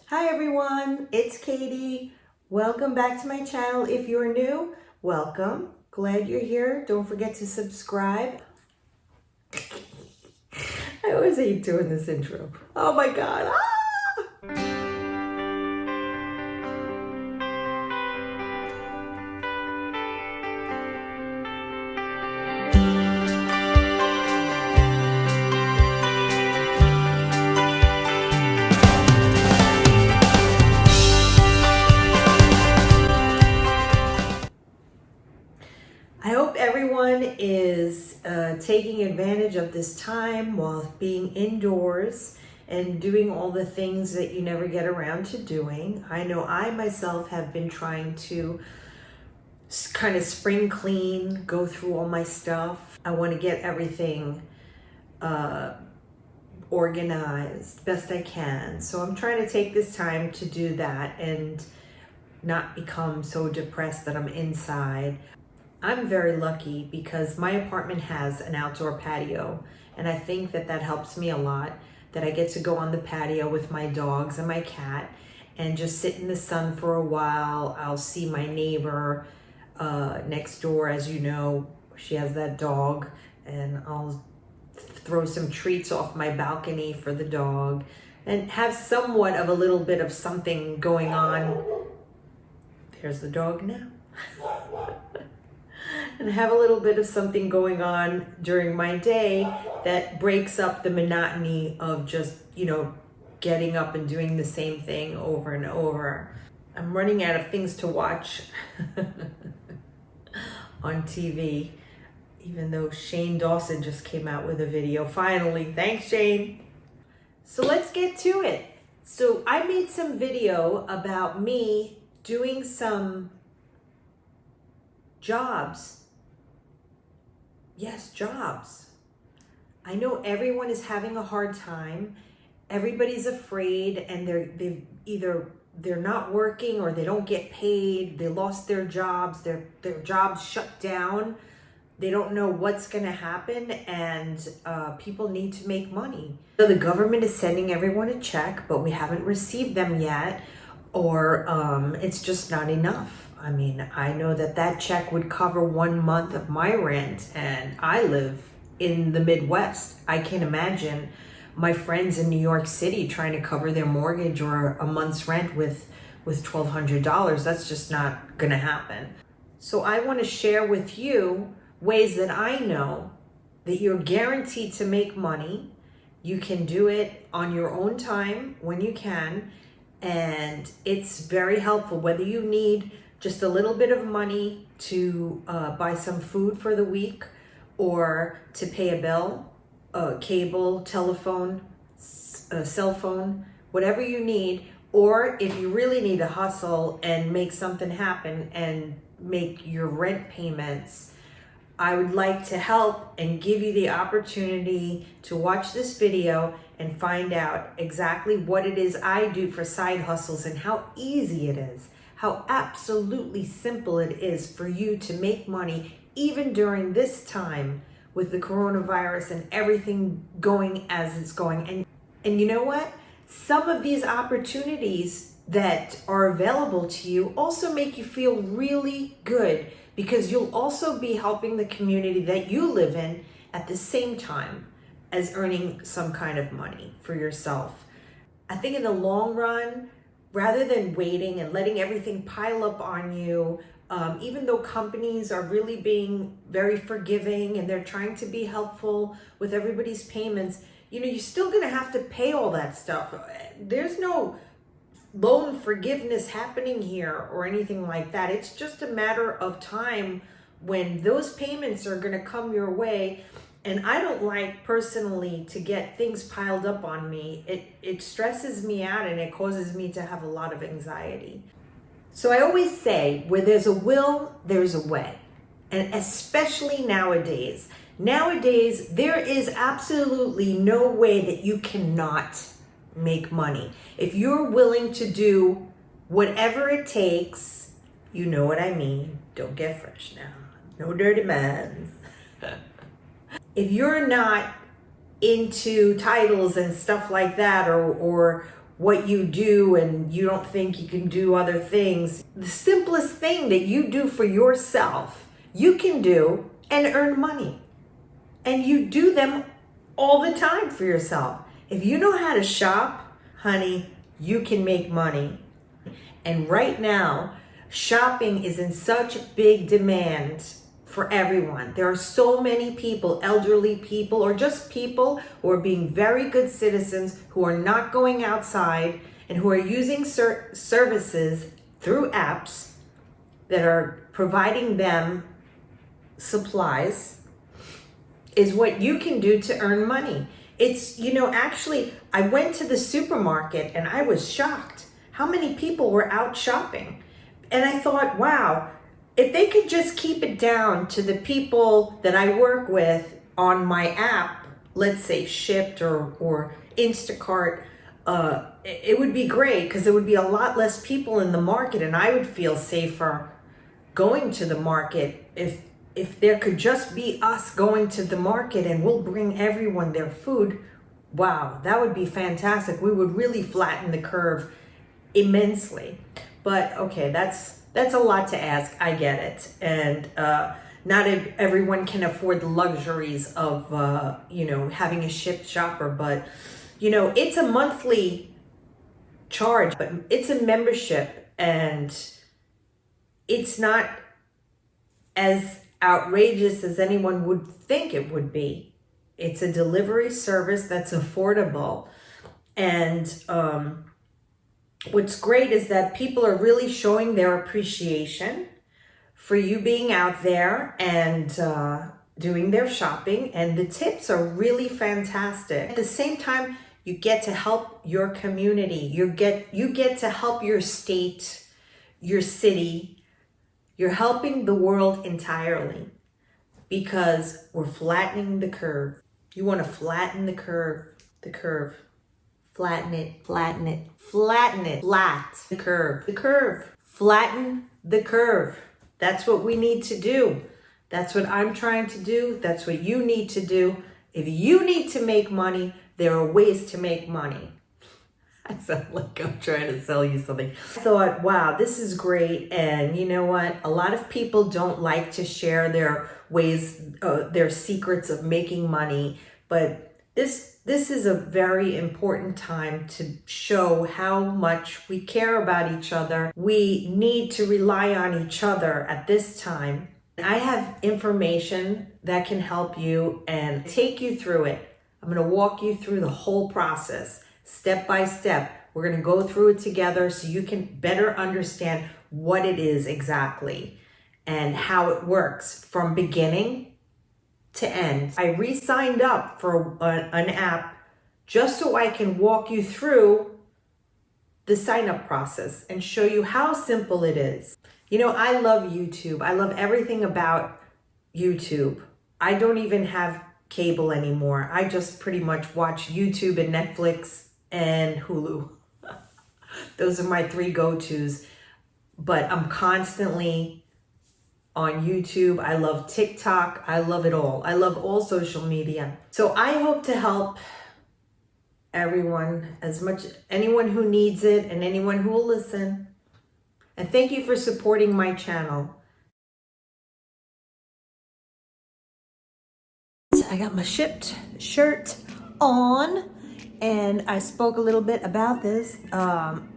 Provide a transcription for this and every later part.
Hi everyone, it's Katie. Welcome back to my channel. If you're new, welcome. Glad you're here. Don't forget to subscribe. I always hate doing this intro. Oh my God. I hope everyone is taking advantage of this time while being indoors and doing all the things that you never get around to doing. I know I myself have been trying to kind of spring clean, go through all my stuff. I want to get everything organized best I can. So I'm trying to take this time to do that and not become so depressed that I'm inside. I'm very lucky because my apartment has an outdoor patio, and I think that helps me a lot, that I get to go on the patio with my dogs and my cat and just sit in the sun for a while. I'll see my neighbor next door. As you know, she has that dog, and I'll throw some treats off my balcony for the dog and have somewhat of a little bit of something going on. There's the dog now. And have a little bit of something going on during my day that breaks up the monotony of just, getting up and doing the same thing over and over. I'm running out of things to watch on TV, even though Shane Dawson just came out with a video. Finally, thanks Shane. So let's get to it. So I made some video about me doing some jobs. Yes, jobs. I know everyone is having a hard time. Everybody's afraid, and they're not working, or they don't get paid. They lost their jobs. Their jobs shut down. They don't know what's going to happen, and people need to make money. So the government is sending everyone a check, but we haven't received them yet, or it's just not enough. I mean, I know that check would cover 1 month of my rent, and I live in the Midwest. I can't imagine my friends in New York City trying to cover their mortgage or a month's rent with $1,200. That's just not gonna happen. So I wanna share with you ways that I know that you're guaranteed to make money. You can do it on your own time when you can, and it's very helpful whether you need just a little bit of money to buy some food for the week, or to pay a bill, cable, telephone, cell phone, whatever you need. Or if you really need to hustle and make something happen and make your rent payments, I would like to help and give you the opportunity to watch this video and find out exactly what it is I do for side hustles and how easy it is. How absolutely simple it is for you to make money even during this time with the coronavirus and everything going as it's going. And you know what? Some of these opportunities that are available to you also make you feel really good, because you'll also be helping the community that you live in at the same time as earning some kind of money for yourself. I think in the long run, rather than waiting and letting everything pile up on you, even though companies are really being very forgiving and they're trying to be helpful with everybody's payments, you're still gonna have to pay all that stuff. There's no loan forgiveness happening here or anything like that. It's just a matter of time when those payments are gonna come your way. And I don't like personally to get things piled up on me. It stresses me out, and it causes me to have a lot of anxiety. So I always say, where there's a will, there's a way. And especially nowadays. Nowadays, there is absolutely no way that you cannot make money. If you're willing to do whatever it takes, you know what I mean. Don't get fresh now. No dirty minds. If you're not into titles and stuff like that, or what you do and you don't think you can do other things. The simplest thing that you do for yourself, you can do and earn money. And you do them all the time for yourself. If you know how to shop, honey, you can make money. And right now, shopping is in such big demand for everyone. There are so many people, elderly people, or just people who are being very good citizens, who are not going outside and who are using services through apps that are providing them supplies, is what you can do to earn money. It's, actually, I went to the supermarket and I was shocked how many people were out shopping. And I thought, wow, if they could just keep it down to the people that I work with on my app, let's say Shipt or Instacart, it would be great, because there would be a lot less people in the market and I would feel safer going to the market if there could just be us going to the market and we'll bring everyone their food. Wow, that would be fantastic. We would really flatten the curve immensely. But okay, that's a lot to ask. I get it. And not everyone can afford the luxuries of, having a Shipt shopper. But, it's a monthly charge, but it's a membership. And it's not as outrageous as anyone would think it would be. It's a delivery service that's affordable. And what's great is that people are really showing their appreciation for you being out there and doing their shopping. And the tips are really fantastic. At the same time, you get to help your community. You get to help your state, your city. You're helping the world entirely, because we're flattening the curve. You want to flatten the curve. Flatten it, flat, the curve, flatten the curve. That's what we need to do. That's what I'm trying to do. That's what you need to do. If you need to make money, there are ways to make money. I sound like I'm trying to sell you something. I thought, wow, this is great. And you know what? A lot of people don't like to share their ways, their secrets of making money. But this is a very important time to show how much we care about each other. We need to rely on each other at this time. I have information that can help you and take you through it. I'm going to walk you through the whole process, step by step. We're going to go through it together so you can better understand what it is exactly and how it works from beginning to end. I re-signed up for an app just so I can walk you through the sign-up process and show you how simple it is. I love YouTube. I love everything about YouTube. I don't even have cable anymore. I just pretty much watch YouTube and Netflix and Hulu. Those are my three go-tos. But I'm constantly on YouTube. I love TikTok. I love it all. I love all social media. So I hope to help everyone, anyone who needs it and anyone who will listen. And thank you for supporting my channel. I got my Shipt shirt on, and I spoke a little bit about this,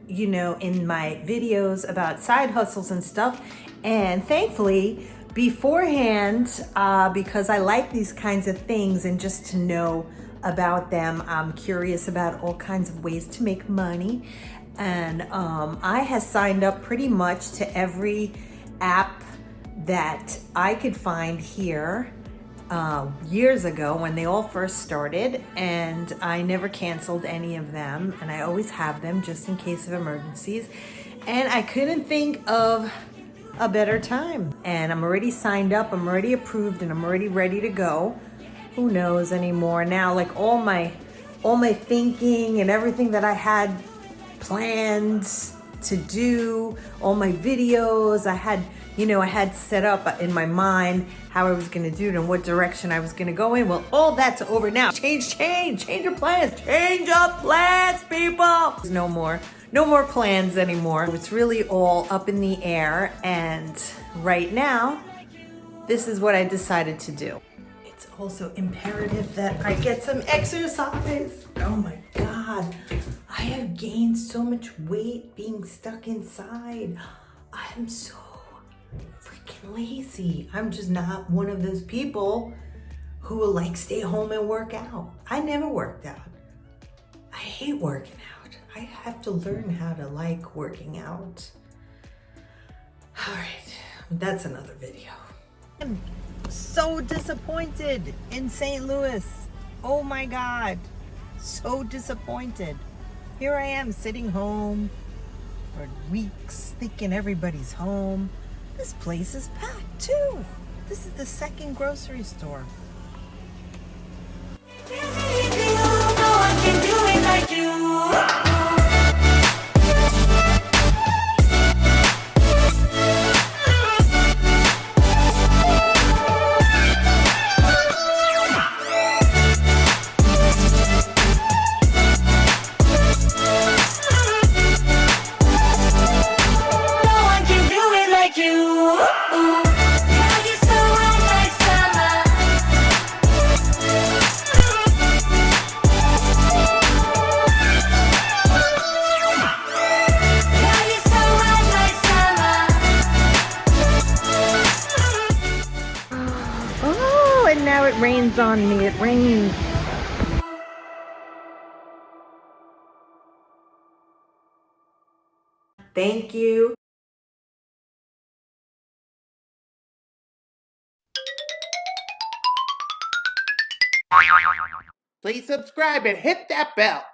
in my videos about side hustles and stuff. And thankfully, beforehand, because I like these kinds of things and just to know about them, I'm curious about all kinds of ways to make money. And I have signed up pretty much to every app that I could find here years ago when they all first started, and I never canceled any of them, and I always have them just in case of emergencies. And I couldn't think of a better time. And I'm already signed up, I'm already approved, and I'm already ready to go. Who knows anymore now? Like all my thinking and everything that I had planned to do, all my videos. I had set up in my mind how I was gonna do it and what direction I was gonna go in. Well, all that's over now. Change your plans. Change your plans, people. There's no more plans anymore. It's really all up in the air, and right now, this is what I decided to do. It's also imperative that I get some exercise. Oh my God, I have gained so much weight being stuck inside. I'm so freaking lazy. I'm just not one of those people who will like stay home and work out. I never worked out. I hate working out. I have to learn how to like working out. All right, that's another video. I'm so disappointed in St. Louis. Oh my God, so disappointed. Here I am sitting home for weeks thinking everybody's home. This place is packed too. This is the second grocery store. No one can do it like you. And now it rains on me. It rains. Thank you. Please subscribe and hit that bell.